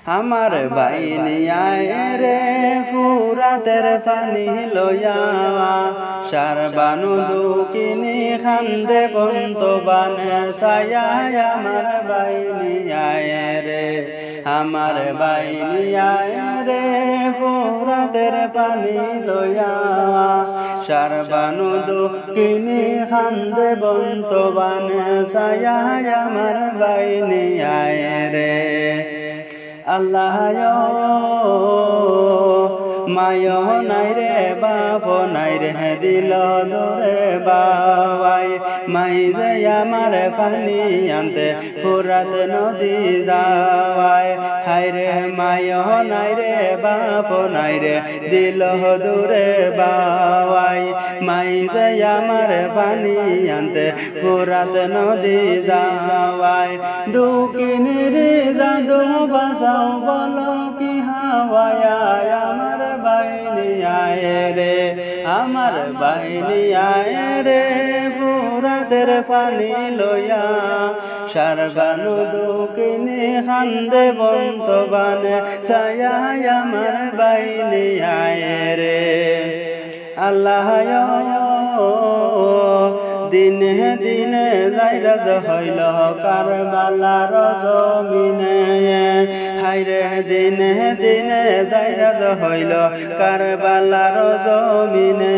আমার বাইনি আয় রে ফুরাতের পানি লইয়া সারবানু দুকিনি খান্দে বন্ত বানে ছায়া আমার বাইনি আয় রে আমার বাইনি আয় রে ফুরাতের পানি লইয়া সারবানু দুকিনি খান্দে বন্ত বানে ছায়া আমার বাইনি আয় রে আল্লাহ মায় নাই রে বাপ নাই রে দিল দরে বাবাই মাই যে আমার পানি আনতে ফুরাত নদী যাওয়াই হাই রে মায় নাই রে বাপ নাই রে দিল দূরে বাবাই মাই যে আমার পানি আনতে ফুরাত নদী যাওয়াই দুকিনির জাদু বাসাও বলো কি হাওয়ায় আমার বাইনি আয় রে আমার বাইনি আয় রে ফুরাতের পানি লইয়া সারবানু দুকিনি খান্দে বন্ত বানে ছায়া আমার বাইনি আয় রে আল্লাহ দিনে দিনে যাইরাজ হইল কারবালার জমিনে হাইরে দিনে দিনে যাইরাজ হইল কারবালার জমিনে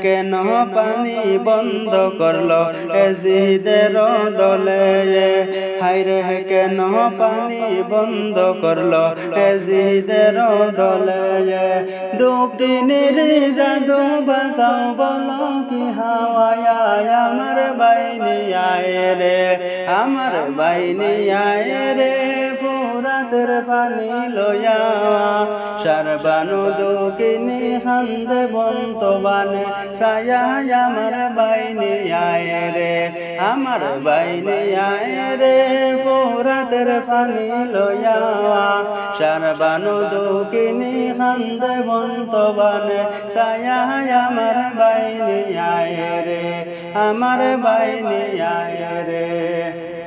কেন পানি বন্ধ করলো এজিদের দলে হাইরে কেন পানি বন্ধ করলো এজিদের দলে দুঃখিনীর জাদু বাসাও বলো কি হাওয়ায় আমার বাইনি আয় রে আমার বাইনি আয় রে ফুরাতের পানি লইয়া সারবানু দুকিনি খান্দে বন্ত বানে ছায়া আমার বাইনি আয় রে আমার বাইনি আয় রে ফুরাতের পানি লইয়া সারবানু দুকিনি খান্দে বন্ত বানে ছায়া আমার বাইনি আয় রে আমার বাইনি আয় রে।